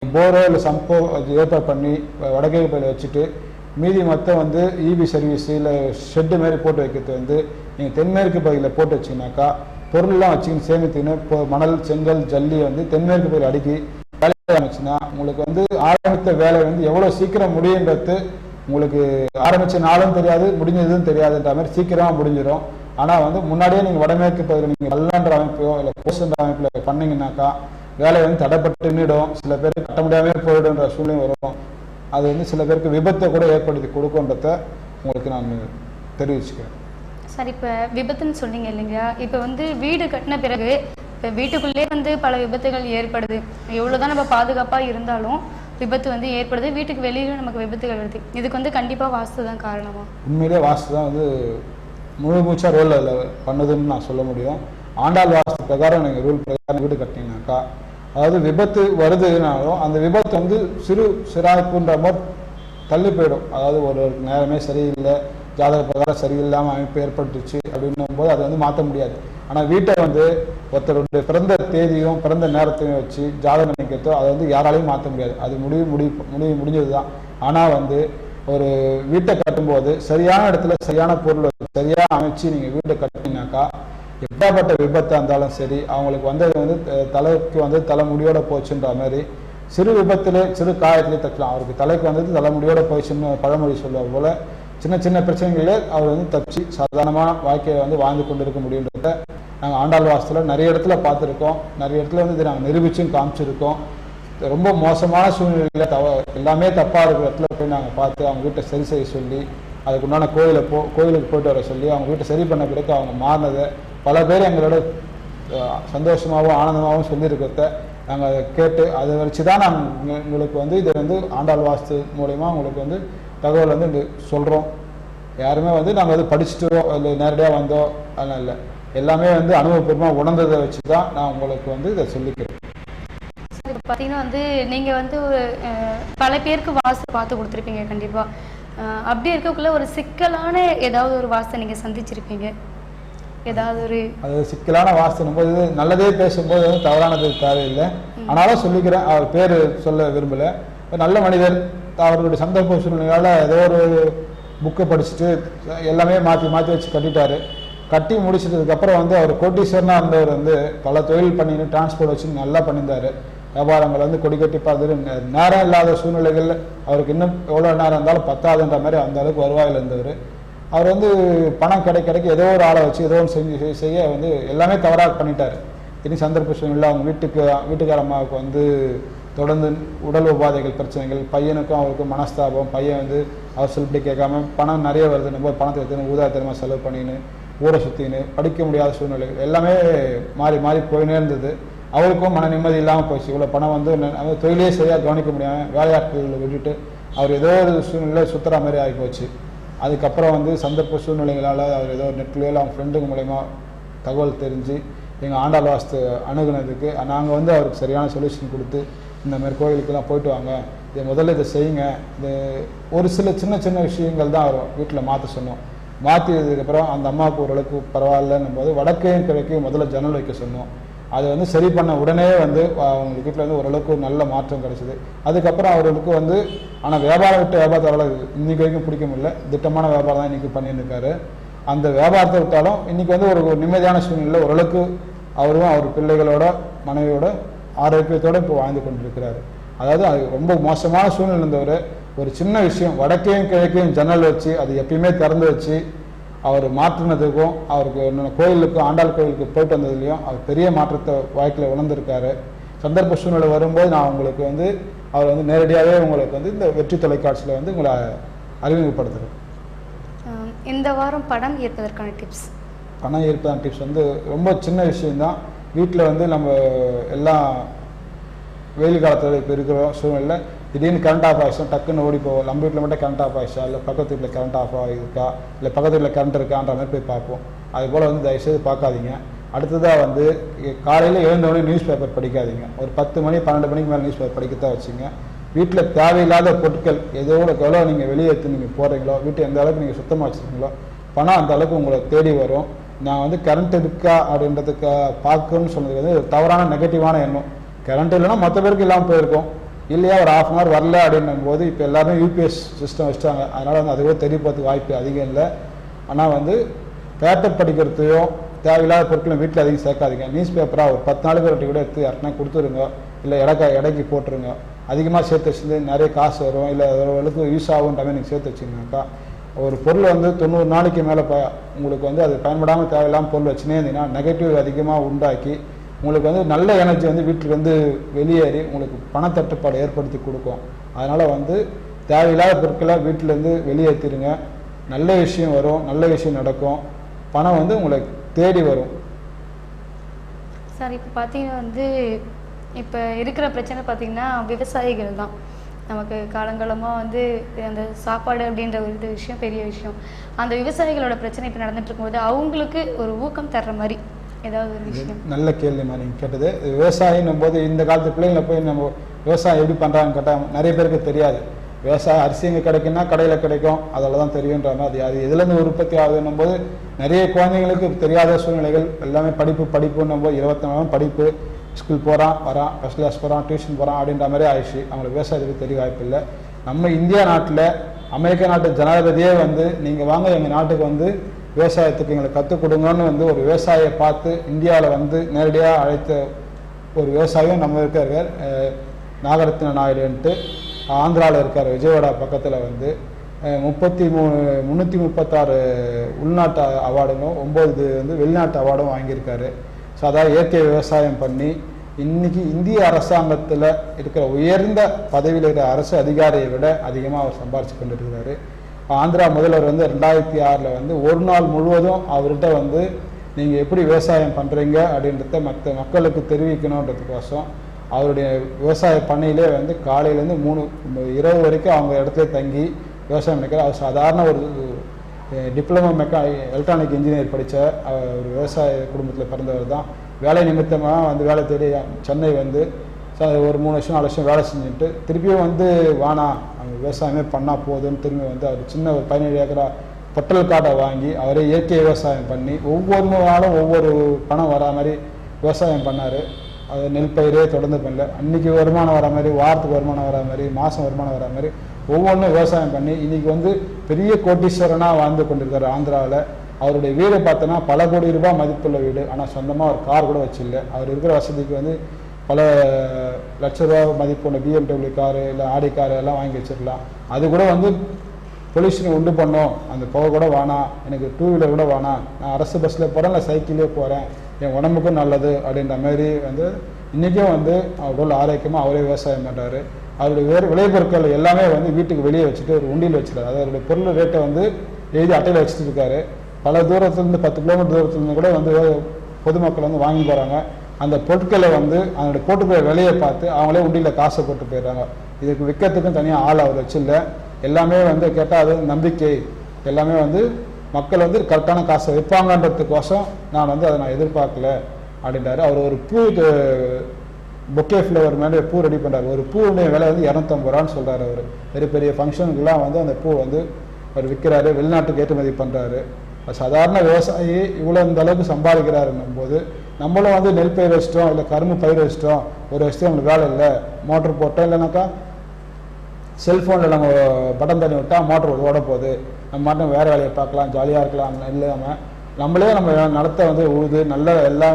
போரோ இல்லை சம்போ ஏற்பாடு பண்ணி வடகிழக்கு பகுதியில் வச்சுட்டு மீதி மொத்தம் வந்து இபி சர்வீஸ் இல்லை ஷெட்டு மாரி போட்டு வைக்கிறது வந்து நீங்கள் தென்மேற்கு பகுதியில் போட்டு வச்சிங்கனாக்கா பொருள்லாம் வச்சுக்கின்னு சேமித்துன்னு இப்போ மணல் செங்கல் ஜல்லி வந்து தென்மேற்கு பகுதியில் அடுக்கி வேலை ஆரம்பிச்சுன்னா உங்களுக்கு வந்து ஆரம்பித்த வேலை வந்து எவ்வளோ சீக்கிரம் முடியுன்றது உங்களுக்கு ஆரம்பித்த நாளும் தெரியாது முடிஞ்சதும் தெரியாதுன்ற மாதிரி சீக்கிரமாக முடிஞ்சிடும். ஆனால் வந்து முன்னாடியே நீங்கள் வடமேற்கு பகுதியில் நீங்கள் கல்லான்ற அமைப்போ இல்லை போஸ்டன்ற அமைப்பில் பண்ணிங்கனாக்கா வேலை வந்து தடைப்பட்டு நின்றுடும். சில பேருக்கு கட்ட முடியாமல் போயிடுன்ற சூழ்நிலை வரும். அது வந்து சில பேருக்கு விபத்தை கூட ஏற்படுத்தி கொடுக்குன்றத உங்களுக்கு நான் தெரிவிச்சுக்கிறேன். சார், இப்போ விபத்துன்னு சொன்னீங்க இல்லைங்களா, இப்போ வந்து வீடு கட்டின பிறகு இப்போ வீட்டுக்குள்ளே வந்து பல விபத்துகள் ஏற்படுது. எவ்வளோதான் நம்ம பாதுகாப்பாக இருந்தாலும் விபத்து வந்து ஏற்படுது. வீட்டுக்கு வெளியிலும் நமக்கு விபத்துகள் வருது. இதுக்கு வந்து கண்டிப்பாக வாஸ்து தான் காரணமா? உண்மையிலேயே வாஸ்து தான் வந்து முழு மூச்சா ரோல் அதில் பண்ணுதுன்னு நான் சொல்ல முடியும். ஆண்டாள் வாஸ்து பிரகாரம் நீங்கள் ரூல் பிரகாரம் வீடு கட்டினீங்கனாக்கா அதாவது விபத்து வருதுனாலும் அந்த விபத்து வந்து சிறாய்ப்புன்ற மாதிரி தள்ளி போயிடும். அதாவது ஒரு நேரமே சரியில்லை, ஜாதக பிரகாரம் சரியில்லாமல் அமைப்பு ஏற்பட்டுச்சு அப்படின்னும் போது அதை வந்து மாற்ற முடியாது. ஆனால் வீட்டை வந்து ஒருத்தருடைய பிறந்த தேதியும் பிறந்த நேரத்தையும் வச்சு ஜாதகம் நினைக்கிறதோ அதை வந்து யாராலையும் மாற்ற முடியாது. அது முடிஞ்சது தான். ஆனால் வந்து ஒரு வீட்டை கட்டும்போது சரியான இடத்துல சரியான பொருள் சரியாக அமைச்சு நீங்கள் வீட்டை கட்டினீங்கனாக்கா எப்படிப்பட்ட விபத்தாக இருந்தாலும் சரி அவங்களுக்கு வந்தது வந்து தலைக்கு வந்து தலைமுடியோட போச்சுன்ற மாதிரி சிறு விபத்திலே சிறு காயத்திலே தக்கலாம். அவருக்கு தலைக்கு வந்தது தலைமுடியோட போயிடுச்சுன்னு பழமொழி சொல்லுவது போல சின்ன சின்ன பிரச்சனைகளே அவர் வந்து தப்பிச்சு சாதாரணமான வாழ்க்கையை வந்து வாழ்ந்து கொண்டு இருக்க முடியுன்றத நாங்கள் ஆண்டாள் வாஸ்துல நிறைய இடத்துல பார்த்துருக்கோம். நிறைய இடத்துல வந்து இதை நாங்கள் நிரூபிச்சும் காமிச்சிருக்கோம். ரொம்ப மோசமான சூழ்நிலையில் எல்லாமே தப்பாக இருக்கிற இடத்துல போய் நாங்கள் பார்த்து அவங்க வீட்டை சரி செய்ய சொல்லி அதுக்குண்டான கோயிலுக்கு போயிட்டு வர சொல்லி அவங்க வீட்டை சரி பண்ண பிறகு அவங்க மாறினதை பல பேர் எங்களோட சந்தோஷமாகவும் ஆனந்தமாகவும் சொல்லியிருக்கிறத நாங்கள் அதை கேட்டு அதை வச்சு தான் நாங்கள் உங்களுக்கு வந்து இதை வந்து ஆண்டாள் வாஸ்து மூலயமா உங்களுக்கு வந்து தகவல் வந்து இங்கே சொல்கிறோம். யாருமே வந்து நாங்கள் வந்து படிச்சுட்டோ இல்லை நேரடியாக வந்தோ அதெல்லாம் இல்லை, எல்லாமே வந்து அனுபவபூர்வமாக உணர்ந்ததை வச்சு தான் நான் உங்களுக்கு வந்து இதை சொல்லிக்கிறேன். சார், இப்போ பார்த்தீங்கன்னா வந்து நீங்கள் வந்து பல பேருக்கு வாஸ்து பார்த்து கொடுத்துருப்பீங்க கண்டிப்பாக. அப்படி இருக்கக்குள்ள ஒரு சிக்கலான ஏதாவது ஒரு வாஸ்தை நீங்கள் சந்திச்சிருப்பீங்க ஏதாவது ஒரு அது சிக்கலான வாஸ்து போது நல்லதே பேசும்போது வந்து தவறானது தேவையில்லை. ஆனாலும் சொல்லிக்கிறேன், அவர் பேர் சொல்ல விரும்பலை. நல்ல மனிதர் அவர்களுடைய சந்தர்ப்ப சூழ்நிலையால் ஏதோ ஒரு புக்கை படிச்சுட்டு எல்லாமே மாற்றி வச்சு கட்டிட்டாரு. கட்டி முடிச்சதுக்கப்புறம் வந்து அவர் கோட்டீஸ்வரனாக இருந்தவர் வந்து பல தொழில் பண்ணின்னு டிரான்ஸ்போர்ட் வச்சு நல்லா பண்ணியிருந்தார். வியாபாரங்கள் வந்து கொடி கட்டி பார்த்துட்டு நேரம் இல்லாத சூழ்நிலைகளில் அவருக்கு இன்னும் எவ்வளோ நேரம் இருந்தாலும் பத்தாதுன்ற மாதிரி அந்த அளவுக்கு வருவாயில் இருந்தவர். அவர் வந்து பணம் கிடைக்க ஏதோ ஒரு ஆளை வச்சு ஏதோ ஒன்று செய்ய வந்து எல்லாமே தவறாக பண்ணிட்டார். இனி சந்தர்ப்ப சூழ்நிலை அவங்க வீட்டுக்காரம்மாவுக்கு வந்து தொடர்ந்து உடல் உபாதைகள் பிரச்சனைகள், பையனுக்கும் அவருக்கும் மனஸ்தாபம், பையன் வந்து அவர் சொல்லிட்டு கேட்காம பணம் நிறைய வருது நம்ம பணத்தை எடுத்துன்னு ஊதாத்தனமாக செலவு பண்ணின்னு ஊரை சுற்றின்னு படிக்க முடியாத சூழ்நிலைகள் எல்லாமே மாறி போயினே இருந்தது. அவருக்கும் மன நிம்மதி இல்லாமல் போயிடுச்சு. இவ்வளோ பணம் வந்து தொழிலே சரியாக கவனிக்க முடியாமல் வேலையாட்களில் விட்டுட்டு அவர் ஏதோ ஒரு சூழ்நிலை சுற்றுற மாதிரி ஆகி போச்சு. அதுக்கப்புறம் வந்து சந்தர்ப்ப சூழ்நிலைகளால் அவர் ஏதோ நெட்லேயே அவங்க ஃப்ரெண்டுங்க மூலயமா தகவல் தெரிஞ்சு எங்கள் ஆண்டாள் வாஸ்து அணுகுனதுக்கு நாங்கள் வந்து அவருக்கு சரியான சொல்யூஷன் கொடுத்து இந்த மாதிரி கோயிலுக்கெல்லாம் போயிட்டு வாங்க, இதை முதல்ல இதை செய்யுங்க, இது ஒரு சில சின்ன விஷயங்கள் தான் அவர் வீட்டில் மாற்ற சொன்னோம். மாற்றினதுக்கப்புறம் அந்த அம்மாவுக்கு ஓரளவுக்கு பரவாயில்லன்னும் போது வடக்கையும் கிழக்கையும் முதல்ல ஜன்னல் வைக்க சொன்னோம். அதை வந்து சரி பண்ண உடனே வந்து அவங்க வீட்டில் வந்து ஓரளவுக்கு ஒரு நல்ல மாற்றம் கிடைச்சிது. அதுக்கப்புறம் அவர்களுக்கு வந்து ஆனால் வியாபாரம் விட்டு வியாபாரத்தால் இன்றைக்கி வரைக்கும் பிடிக்க முடியல, திட்டமான வியாபாரம் தான் இன்றைக்கி பண்ணிட்டு இருக்காரு. அந்த வியாபாரத்தை விட்டாலும் இன்றைக்கி வந்து ஒரு நிம்மதியான சூழ்நிலையில் ஓரளவுக்கு அவரும் அவர் பிள்ளைகளோட மனைவியோட ஆரோக்கியத்தோடு இப்போ வாழ்ந்து கொண்டிருக்கிறாரு. அதாவது அது ரொம்ப மோசமான சூழ்நிலை இருந்தவர் ஒரு சின்ன விஷயம் வடக்கையும் கிழக்கையும் ஜன்னல் வச்சு அது எப்பயுமே திறந்து வச்சு அவர் மாற்றினதுக்கும் அவருக்கு கோயிலுக்கும் ஆண்டாள் கோயிலுக்கு போயிட்டு வந்ததுலையும் அவர் பெரிய மாற்றத்தை வாழ்க்கையில் உணர்ந்திருக்காரு. சந்தர்ப்ப சூழ்நிலை வரும்போது நான் உங்களுக்கு வந்து அவர் வந்து நேரடியாகவே உங்களுக்கு வந்து இந்த வெற்றி தொலைக்காட்சியில் வந்து உங்களை அறிமுகப்படுத்துகிறேன். இந்த வாரம் பணம் ஈர்ப்பதற்கான டிப்ஸ். பணம் ஈர்ப்பதான டிப்ஸ் வந்து ரொம்ப சின்ன விஷயம்தான். வீட்டில் வந்து நம்ம எல்லாம் வெயில் காலத்தில் இப்போ இருக்கிற சூழ்நிலையில் திடீர்னு கரண்ட் ஆஃப் ஆகிடுச்சா டக்குன்னு ஓடி போவோம். நம்ம வீட்டில் மட்டும் கரண்ட் ஆஃப் ஆகிடுச்சா இல்லை பக்கத்து வீட்டில் கரண்ட் ஆஃப் ஆகிருக்கா இல்லை பக்கத்து வீட்டில் கரண்ட் இருக்கான்ற மாதிரி போய் பார்ப்போம். அதுபோல் வந்து தயவுசெய்து பார்க்காதீங்க. அடுத்ததாக வந்து காலையில் எழுந்தோடனே நியூஸ் பேப்பர் படிக்காதீங்க. ஒரு 10 மணி 12 மணிக்கு மேலே நியூஸ் பேப்பர் படிக்கத்தான் வச்சுங்க. வீட்டில் தேவையில்லாத பொருட்கள் எவ்வளோ நீங்கள் வெளியே எடுத்து நீங்கள் போகிறீங்களோ வீட்டை எந்த அளவுக்கு நீங்கள் சுத்தமாக வச்சுருக்கீங்களோ பணம் அந்த அளவுக்கு உங்களை தேடி வரும். நான் வந்து கரண்ட் இருக்கா அப்படின்றதுக்கு பார்க்கணும்னு சொன்னது வந்து ஒரு தவறான நெகட்டிவான எண்ணம். கரண்ட் இல்லைன்னா மற்ற பேருக்கு இல்லாமல் போயிருக்கோம். இல்லையா ஒரு ½ hour வரல அப்படின்னும் போது இப்போ எல்லாருமே யூபிஎஸ் சிஸ்டம் வச்சுட்டாங்க. அதனால் வந்து அதுவே தெரிய போகிறதுக்கு வாய்ப்பு அதிகம் இல்லை. ஆனால் வந்து பேப்பர் படிக்கிறதையோ தேவையில்லாத பொருட்களை வீட்டில் அதிகம் சேர்க்காதீங்க. நியூஸ் பேப்பராக ஒரு 10 நாளுக்கு ஒரு கூட எடுத்து யாருன்னா கொடுத்துருங்க, இல்லை எடைக்கு போட்டுருங்க. அதிகமாக சேர்த்து வச்சுருந்து நிறைய காசு வரும், இல்லை அளவுக்கு யூஸ் ஆகுன்ற மாதிரி நீங்கள் சேர்த்து வச்சிங்கனாக்கா ஒரு பொருள் வந்து 90 நாளைக்கு மேலே உங்களுக்கு வந்து அது பயன்படாமல் தேவையில்லாமல் பொருள் வச்சுனே இருந்தீங்கன்னா நெகட்டிவ் அதிகமாக உண்டாக்கி உங்களுக்கு வந்து நல்ல எனர்ஜி வந்து வீட்டுக்கு வந்து வெளியேறி உங்களுக்கு பணத்தட்டுப்பாடு ஏற்படுத்தி கொடுக்கும். அதனால் வந்து தேவையில்லாத பொருட்களை வீட்டிலேருந்து வெளியேற்றிடுங்க. நல்ல விஷயம் வரும், நல்ல விஷயம் நடக்கும், பணம் வந்து உங்களை தேடி வரும். சார் இப்போ பார்த்தீங்கன்னா வந்து இப்போ இருக்கிற பிரச்சனை பார்த்தீங்கன்னா விவசாயிகள் தான். நமக்கு காலங்காலமாக வந்து அந்த சாப்பாடு அப்படின்ற ஒரு விஷயம் பெரிய விஷயம். அந்த விவசாயிகளோட பிரச்சனை இப்போ நடந்துட்டு இருக்கும்போது அவங்களுக்கு ஒரு ஊக்கம் தர்ற மாதிரி ஏதாவது ஒரு விஷயம். நல்ல கேள்விமா நீங்கள் கேட்டது. விவசாயின்னும் போது இந்த காலத்து பிள்ளைங்களை போய் நம்ம விவசாயம் எப்படி பண்ணுறாங்கன்னு கேட்டால் நிறைய பேருக்கு தெரியாது. விவசாயம் அரிசி எங்கே கிடைக்குன்னா கடையில் கிடைக்கும், அதில் தான் தெரியுன்ற மாதிரி. அது எதுலேருந்து உற்பத்தி ஆகுதுன்னும் போது நிறைய குழந்தைங்களுக்கு தெரியாத சூழ்நிலைகள். எல்லாமே படிப்புன்னும் போது 24 மணி படிப்பு, ஸ்கூல் போகிறான் வரான், ஃபஸ்ட் கிளாஸ் போகிறான், டியூஷன் போகிறான் அப்படின்ற மாதிரி ஆயிடுச்சு. அவங்களுக்கு விவசாயத்துக்கு தெரிய வாய்ப்பு இல்லை. நம்ம இந்தியா நாட்டில் அமெரிக்கா நாட்டு ஜனாதிபதியே வந்து நீங்கள் வாங்க எங்கள் நாட்டுக்கு வந்து விவசாயத்துக்கு எங்களை கற்றுக் கொடுங்கன்னு வந்து ஒரு விவசாயியை பார்த்து இந்தியாவில் வந்து நேரடியாக அழைத்த ஒரு விவசாயியும் நம்ம இருக்கார். நாகரத்ன நாயுடுன்ட்டு ஆந்திராவில் இருக்கார். விஜயவாடா பக்கத்தில் வந்து 336 உள்நாட்டு அவார்டுங்களும் 9 வந்து வெளிநாட்டு அவார்டும் வாங்கியிருக்காரு. ஸோ அதாவது இயற்கை விவசாயம் பண்ணி இன்னைக்கு இந்திய அரசாங்கத்தில் இருக்கிற உயர்ந்த பதவியில் இருக்கிற அரசு அதிகாரியை விட அதிகமாக அவர் சம்பாரிச்சு கொண்டு இருக்கிறாரு. ஆந்திரா முதல்வர் வந்து 2006 வந்து ஒரு நாள் முழுவதும் அவர்கிட்ட வந்து நீங்கள் எப்படி விவசாயம் பண்ணுறீங்க அப்படின்றத மற்ற மக்களுக்கு தெரிவிக்கணுன்றதுக்கோசம் அவருடைய விவசாய பண்ணையிலே வந்து காலையிலேருந்து 3 இரவு வரைக்கும் அவங்க இடத்துல தங்கி விவசாயம் பண்ணிக்கிறார். அவர் சாதாரண ஒரு டிப்ளமோ எலக்ட்ரானிக் இன்ஜினியர் படித்த ஒரு விவசாய குடும்பத்தில் பிறந்தவர் தான். வேலை நிமித்தமாக வந்து வேலை தேடி சென்னை வந்து ஒரு 3 வருஷம் 4 வருஷம் வேலை செஞ்சுட்டு திருப்பியும் வந்து வானா அவங்க விவசாயமே பண்ணால் போதுன்னு திரும்பி வந்து அவர் சின்ன ஒரு 17 ஏக்கரா பொட்டல் காட்டை வாங்கி அவரே இயற்கை விவசாயம் பண்ணி ஒவ்வொரு நாளும் ஒவ்வொரு பணம் வரா மாதிரி விவசாயம் பண்ணார். அது நெல் பயிரே தொடர்ந்து பண்ணல. அன்றைக்கி வருமானம் வர மாதிரி, வாரத்துக்கு வருமானம் வர மாதிரி, மாதம் வருமானம் வர மாதிரி ஒவ்வொன்றும் விவசாயம் பண்ணி இன்றைக்கி வந்து பெரிய கோட்டீஸ்வரனாக வாழ்ந்து கொண்டிருக்காரு ஆந்திராவில். அவருடைய வீடு பார்த்தோன்னா பல கோடி ரூபாய் மதிப்புள்ள வீடு. ஆனால் சொந்தமாக ஒரு கார் கூட வச்சில்ல. அவர் இருக்கிற வசதிக்கு வந்து பல லட்ச ரூபா மதிப்புள்ள BMW காரு இல்லை ஆடி காரு எல்லாம் வாங்கி வச்சிடலாம். அது கூட வந்து பொல்யூஷனை உண்டு பண்ணோம், அந்த புகை கூட வேணாம், எனக்கு 2 வீலர் கூட வேணாம், நான் அரசு பஸ்ஸில் போகிறேன், இல்லை சைக்கிளே போகிறேன், என் உடம்புக்கும் நல்லது அப்படின்ற மாதிரி வந்து இன்றைக்கும் வந்து அவர் ஆரோக்கியமாக அவரே விவசாயம் பண்ணுறாரு. அவருடைய விளைபொருட்கள் எல்லாமே வந்து வீட்டுக்கு வெளியே வச்சுட்டு ஒரு உண்டியில் வச்சுட்டாரு. அதோடைய பொருள் ரேட்டை வந்து எழுதி அட்டையில் வச்சுட்டு இருக்காரு. பல தூரத்துலேருந்து 10 கிலோமீட்டர் தூரத்துலேருந்து கூட வந்து பொதுமக்கள் வந்து வாங்கி போகிறாங்க. அந்த பொருட்களை வந்து அதனுடைய போட்டுக்கிற விலையை பார்த்து அவங்களே உண்டியில் காசை போட்டு போயிடுறாங்க. இதுக்கு விற்கிறதுக்கும் தனியாக ஆள் அவர் வச்சில்ல. எல்லாமே வந்து கேட்டால் அது நம்பிக்கை. எல்லாமே வந்து மக்கள் வந்து கரெக்டான காசை வைப்பாங்கன்றதுக்கோசம் நான் வந்து அதை நான் எதிர்பார்க்கல அப்படின்றாரு. அவர் ஒரு பூ பொக்கே ஃப்ளவர் மேலே பூ ரெடி பண்ணுறாரு. ஒரு பூவுடைய விலை வந்து 250 ரூபான்னு சொல்கிறார். அவர் பெரிய பெரிய ஃபங்க்ஷனுக்குலாம் வந்து அந்த பூ வந்து அவர் விற்கிறாரு, வெளிநாட்டுக்கு ஏற்றுமதி பண்ணுறாரு. சாதாரண விவசாயி இவ்வளோ இந்த அளவுக்கு சம்பாதிக்கிறாருன்னும் போது நம்மளும் வந்து நெல் பயிர் வச்சிட்டோம், இல்லை கரும்பு பயிர் வச்சிட்டோம், ஒரு வருஷத்துக்கு நம்மளுக்கு வேலை இல்லை, மோட்டர் போட்டோம், இல்லைனாக்கா செல்ஃபோனில் நம்ம பட்டன் தண்ணி விட்டால் மோட்டர் ஓட போகுது, நம்ம மட்டும் வேறு வேலையை பார்க்கலாம், ஜாலியாக இருக்கலாம் இல்லாமல் நம்மளே நம்ம நடத்த வந்து உழுது நல்ல எல்லா